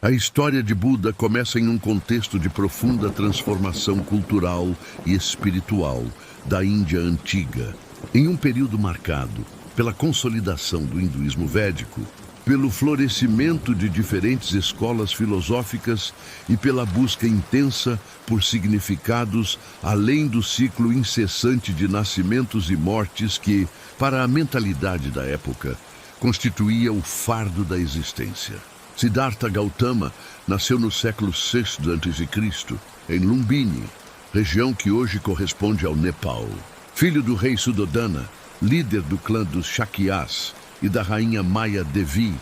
A história de Buda começa em um contexto de profunda transformação cultural e espiritual da Índia antiga, em um período marcado pela consolidação do hinduísmo védico, pelo florescimento de diferentes escolas filosóficas e pela busca intensa por significados além do ciclo incessante de nascimentos e mortes que, para a mentalidade da época, constituía o fardo da existência. Siddhartha Gautama nasceu no século VI a.C., em Lumbini, região que hoje corresponde ao Nepal. Filho do rei Suddhodana, líder do clã dos Shakyas e da rainha Maya Devi,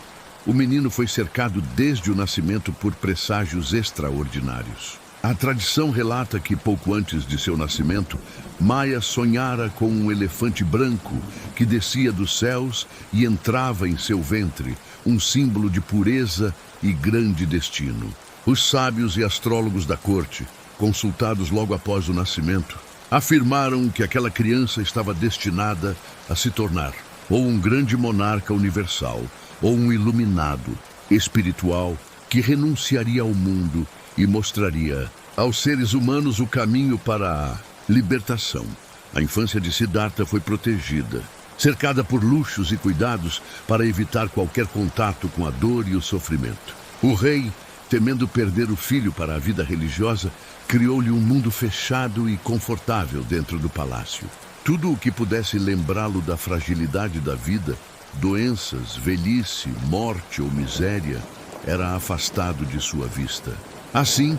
o menino foi cercado desde o nascimento por presságios extraordinários. A tradição relata que, pouco antes de seu nascimento, Maya sonhara com um elefante branco que descia dos céus e entrava em seu ventre, um símbolo de pureza e grande destino. Os sábios e astrólogos da corte, consultados logo após o nascimento, afirmaram que aquela criança estava destinada a se tornar ou um grande monarca universal, ou um iluminado espiritual que renunciaria ao mundo e mostraria aos seres humanos o caminho para a libertação. A infância de Siddhartha foi protegida, cercada por luxos e cuidados para evitar qualquer contato com a dor e o sofrimento. O rei, temendo perder o filho para a vida religiosa, criou-lhe um mundo fechado e confortável dentro do palácio. Tudo o que pudesse lembrá-lo da fragilidade da vida, doenças, velhice, morte ou miséria, era afastado de sua vista. Assim,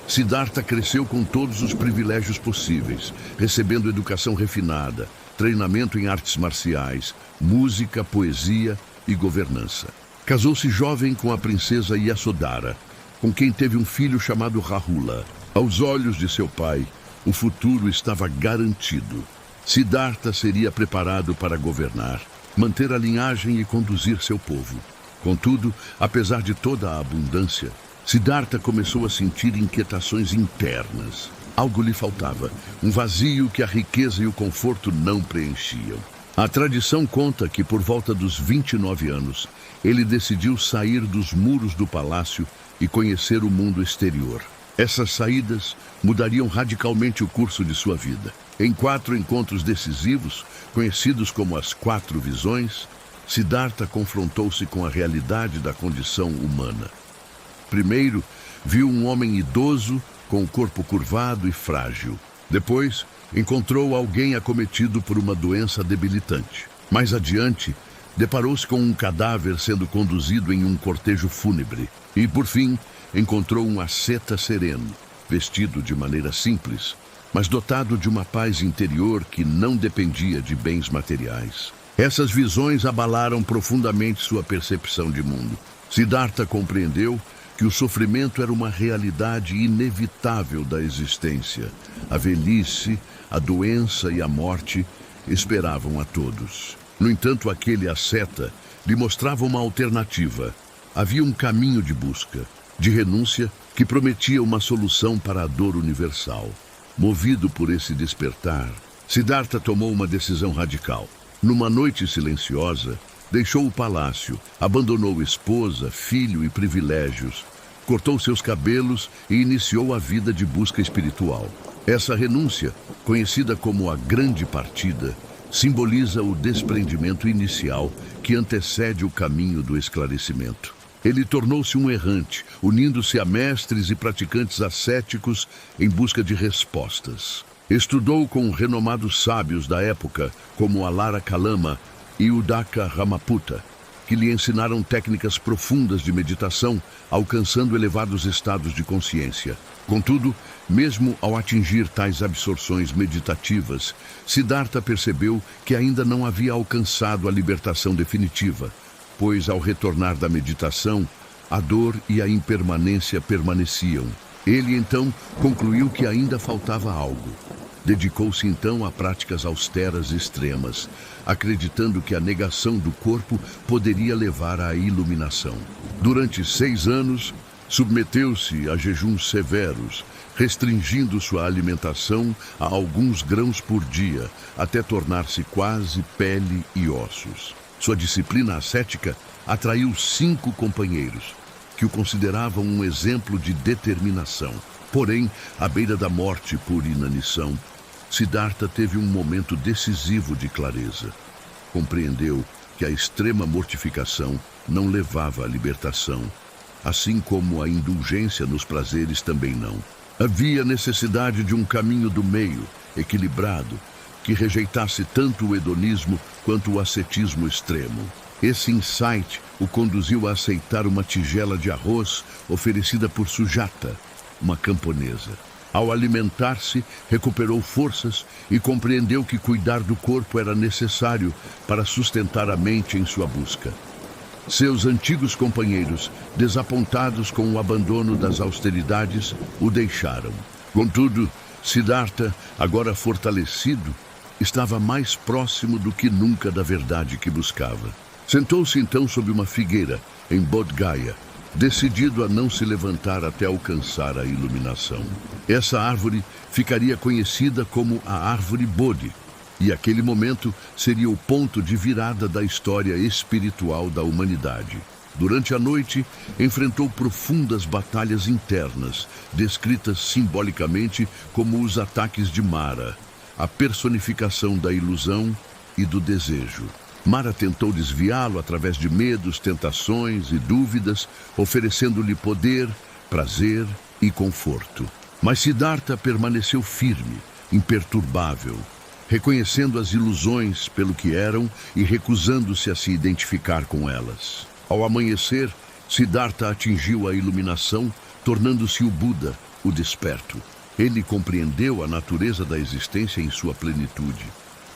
Siddhartha cresceu com todos os privilégios possíveis, recebendo educação refinada, treinamento em artes marciais, música, poesia e governança. Casou-se jovem com a princesa Yasodhara, com quem teve um filho chamado Rahula. Aos olhos de seu pai, o futuro estava garantido. Siddhartha seria preparado para governar, manter a linhagem e conduzir seu povo. Contudo, apesar de toda a abundância, Siddhartha começou a sentir inquietações internas. Algo lhe faltava, um vazio que a riqueza e o conforto não preenchiam. A tradição conta que, por volta dos 29 anos, ele decidiu sair dos muros do palácio e conhecer o mundo exterior. Essas saídas mudariam radicalmente o curso de sua vida. Em 4 encontros decisivos, conhecidos como as 4 visões, Siddhartha confrontou-se com a realidade da condição humana. Primeiro, viu um homem idoso com o corpo curvado e frágil. Depois, encontrou alguém acometido por uma doença debilitante. Mais adiante, deparou-se com um cadáver sendo conduzido em um cortejo fúnebre. E, por fim, encontrou um asceta sereno, vestido de maneira simples, mas dotado de uma paz interior que não dependia de bens materiais. Essas visões abalaram profundamente sua percepção de mundo. Siddhartha compreendeu que o sofrimento era uma realidade inevitável da existência. A velhice, a doença e a morte esperavam a todos. No entanto, aquele asceta lhe mostrava uma alternativa. Havia um caminho de busca, de renúncia, que prometia uma solução para a dor universal. Movido por esse despertar, Siddhartha tomou uma decisão radical. Numa noite silenciosa, deixou o palácio, abandonou esposa, filho e privilégios, cortou seus cabelos e iniciou a vida de busca espiritual. Essa renúncia, conhecida como a Grande Partida, simboliza o desprendimento inicial que antecede o caminho do esclarecimento. Ele tornou-se um errante, unindo-se a mestres e praticantes ascéticos em busca de respostas. Estudou com renomados sábios da época, como Alara Kalama e Uddaka Ramaputta, que lhe ensinaram técnicas profundas de meditação, alcançando elevados estados de consciência. Contudo, mesmo ao atingir tais absorções meditativas, Siddhartha percebeu que ainda não havia alcançado a libertação definitiva, pois ao retornar da meditação, a dor e a impermanência permaneciam. Ele então concluiu que ainda faltava algo. Dedicou-se então a práticas austeras e extremas, acreditando que a negação do corpo poderia levar à iluminação. Durante 6 anos, submeteu-se a jejuns severos, restringindo sua alimentação a alguns grãos por dia, até tornar-se quase pele e ossos. Sua disciplina ascética atraiu 5 companheiros, que o consideravam um exemplo de determinação. Porém, à beira da morte por inanição, Siddhartha teve um momento decisivo de clareza. Compreendeu que a extrema mortificação não levava à libertação, assim como a indulgência nos prazeres também não. Havia necessidade de um caminho do meio, equilibrado, que rejeitasse tanto o hedonismo quanto o ascetismo extremo. Esse insight o conduziu a aceitar uma tigela de arroz oferecida por Sujata, uma camponesa. Ao alimentar-se, recuperou forças e compreendeu que cuidar do corpo era necessário para sustentar a mente em sua busca. Seus antigos companheiros, desapontados com o abandono das austeridades, o deixaram. Contudo, Siddhartha, agora fortalecido, estava mais próximo do que nunca da verdade que buscava. Sentou-se então sob uma figueira, em Bodh Gaya, decidido a não se levantar até alcançar a iluminação. Essa árvore ficaria conhecida como a Árvore Bodhi, e aquele momento seria o ponto de virada da história espiritual da humanidade. Durante a noite, enfrentou profundas batalhas internas, descritas simbolicamente como os ataques de Mara, a personificação da ilusão e do desejo. Mara tentou desviá-lo através de medos, tentações e dúvidas, oferecendo-lhe poder, prazer e conforto. Mas Siddhartha permaneceu firme, imperturbável, reconhecendo as ilusões pelo que eram e recusando-se a se identificar com elas. Ao amanhecer, Siddhartha atingiu a iluminação, tornando-se o Buda, o desperto. Ele compreendeu a natureza da existência em sua plenitude,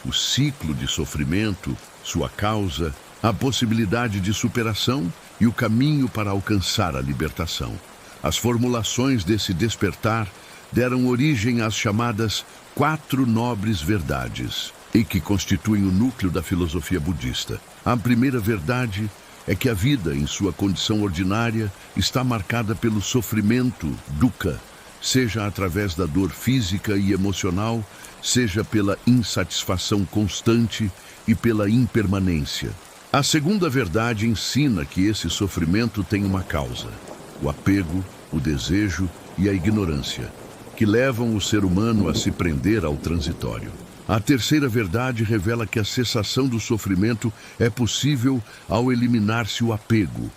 o ciclo de sofrimento, sua causa, a possibilidade de superação e o caminho para alcançar a libertação. As formulações desse despertar deram origem às chamadas 4 nobres verdades, e que constituem o núcleo da filosofia budista. A primeira verdade é que a vida, em sua condição ordinária, está marcada pelo sofrimento, dukkha, seja através da dor física e emocional, seja pela insatisfação constante e pela impermanência. A segunda verdade ensina que esse sofrimento tem uma causa: o apego, o desejo e a ignorância, que levam o ser humano a se prender ao transitório. A terceira verdade revela que a cessação do sofrimento é possível ao eliminar-se o apego,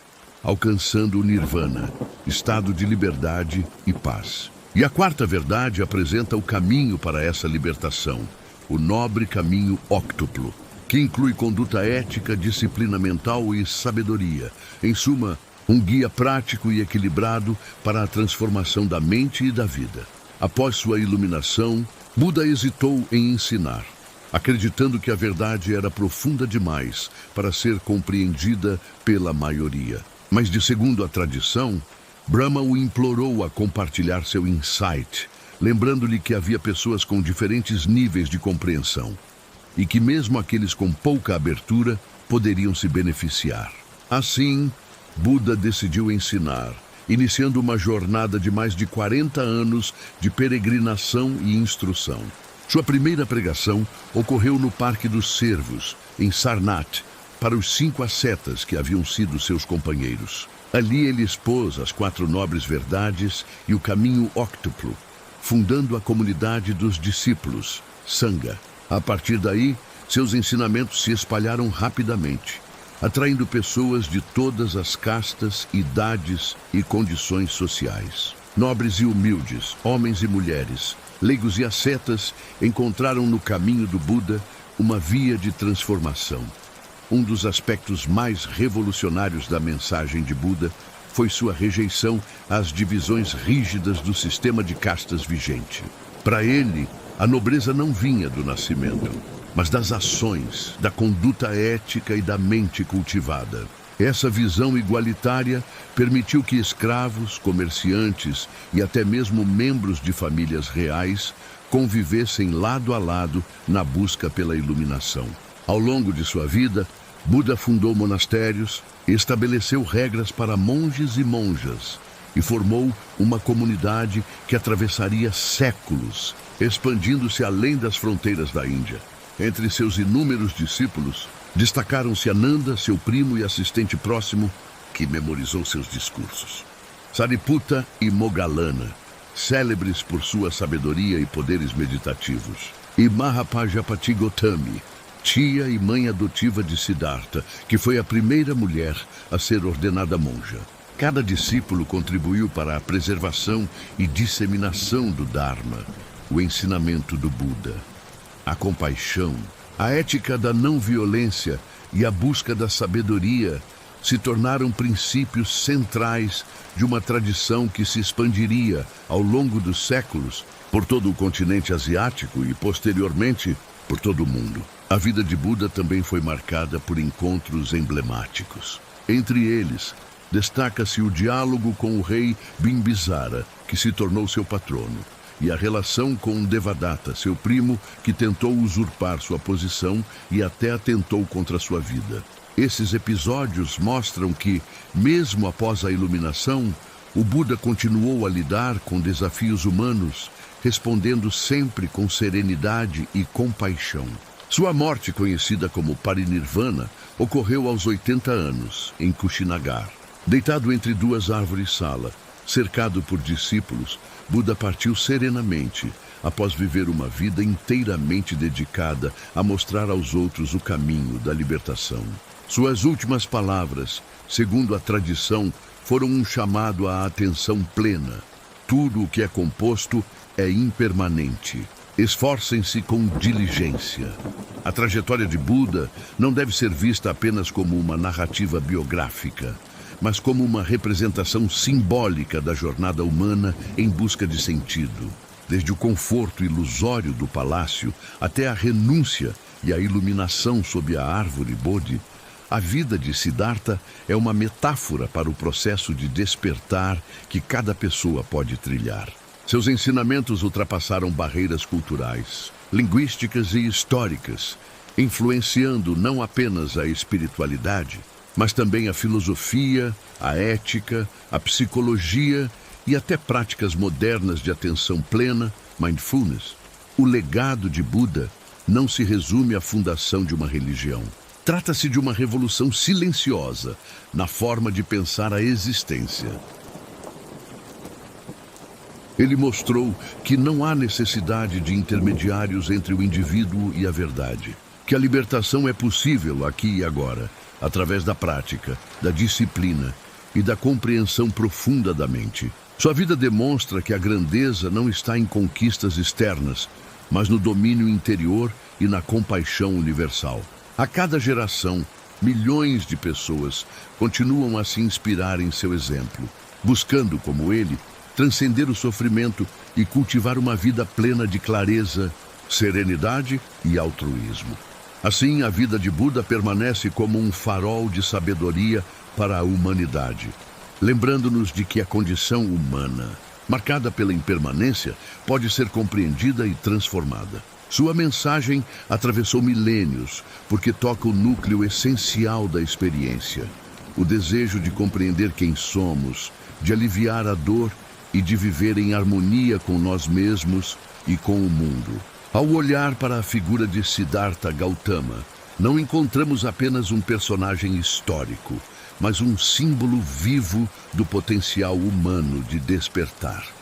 alcançando o nirvana, estado de liberdade e paz. E a quarta verdade apresenta o caminho para essa libertação, o nobre caminho óctuplo, que inclui conduta ética, disciplina mental e sabedoria. Em suma, um guia prático e equilibrado para a transformação da mente e da vida. Após sua iluminação, Buda hesitou em ensinar, acreditando que a verdade era profunda demais para ser compreendida pela maioria. Mas, de segundo a tradição, Brahma o implorou a compartilhar seu insight, lembrando-lhe que havia pessoas com diferentes níveis de compreensão e que mesmo aqueles com pouca abertura poderiam se beneficiar. Assim, Buda decidiu ensinar, iniciando uma jornada de mais de 40 anos de peregrinação e instrução. Sua primeira pregação ocorreu no Parque dos Cervos, em Sarnath, para os 5 ascetas que haviam sido seus companheiros. Ali ele expôs as 4 nobres verdades e o caminho óctuplo, fundando a comunidade dos discípulos, Sangha. A partir daí, seus ensinamentos se espalharam rapidamente, atraindo pessoas de todas as castas, idades e condições sociais. Nobres e humildes, homens e mulheres, leigos e ascetas encontraram no caminho do Buda uma via de transformação. Um dos aspectos mais revolucionários da mensagem de Buda foi sua rejeição às divisões rígidas do sistema de castas vigente. Para ele, a nobreza não vinha do nascimento, mas das ações, da conduta ética e da mente cultivada. Essa visão igualitária permitiu que escravos, comerciantes e até mesmo membros de famílias reais convivessem lado a lado na busca pela iluminação. Ao longo de sua vida, Buda fundou monastérios, estabeleceu regras para monges e monjas e formou uma comunidade que atravessaria séculos, expandindo-se além das fronteiras da Índia. Entre seus inúmeros discípulos, destacaram-se Ananda, seu primo e assistente próximo, que memorizou seus discursos. Sariputta e Moggallana, célebres por sua sabedoria e poderes meditativos. E Mahapajapati Gotami, tia e mãe adotiva de Siddhartha, que foi a primeira mulher a ser ordenada monja. Cada discípulo contribuiu para a preservação e disseminação do Dharma, o ensinamento do Buda. A compaixão, a ética da não-violência e a busca da sabedoria se tornaram princípios centrais de uma tradição que se expandiria ao longo dos séculos por todo o continente asiático e, posteriormente, por todo o mundo. A vida de Buda também foi marcada por encontros emblemáticos. Entre eles, destaca-se o diálogo com o rei Bimbisara, que se tornou seu patrono, e a relação com Devadatta, seu primo, que tentou usurpar sua posição e até atentou contra sua vida. Esses episódios mostram que, mesmo após a iluminação, o Buda continuou a lidar com desafios humanos, respondendo sempre com serenidade e compaixão. Sua morte, conhecida como Parinirvana, ocorreu aos 80 anos, em Kushinagar. Deitado entre duas árvores sala, cercado por discípulos, Buda partiu serenamente, após viver uma vida inteiramente dedicada a mostrar aos outros o caminho da libertação. Suas últimas palavras, segundo a tradição, foram um chamado à atenção plena. Tudo o que é composto é impermanente. Esforcem-se com diligência. A trajetória de Buda não deve ser vista apenas como uma narrativa biográfica, mas como uma representação simbólica da jornada humana em busca de sentido. Desde o conforto ilusório do palácio até a renúncia e a iluminação sob a árvore Bodhi, a vida de Siddhartha é uma metáfora para o processo de despertar que cada pessoa pode trilhar. Seus ensinamentos ultrapassaram barreiras culturais, linguísticas e históricas, influenciando não apenas a espiritualidade, mas também a filosofia, a ética, a psicologia e até práticas modernas de atenção plena, mindfulness. O legado de Buda não se resume à fundação de uma religião. Trata-se de uma revolução silenciosa na forma de pensar a existência. Ele mostrou que não há necessidade de intermediários entre o indivíduo e a verdade, que a libertação é possível aqui e agora, através da prática, da disciplina e da compreensão profunda da mente. Sua vida demonstra que a grandeza não está em conquistas externas, mas no domínio interior e na compaixão universal. A cada geração, milhões de pessoas continuam a se inspirar em seu exemplo, buscando, como ele, transcender o sofrimento e cultivar uma vida plena de clareza, serenidade e altruísmo. Assim, a vida de Buda permanece como um farol de sabedoria para a humanidade, lembrando-nos de que a condição humana, marcada pela impermanência, pode ser compreendida e transformada. Sua mensagem atravessou milênios, porque toca o núcleo essencial da experiência, o desejo de compreender quem somos, de aliviar a dor e de viver em harmonia com nós mesmos e com o mundo. Ao olhar para a figura de Siddhartha Gautama, não encontramos apenas um personagem histórico, mas um símbolo vivo do potencial humano de despertar.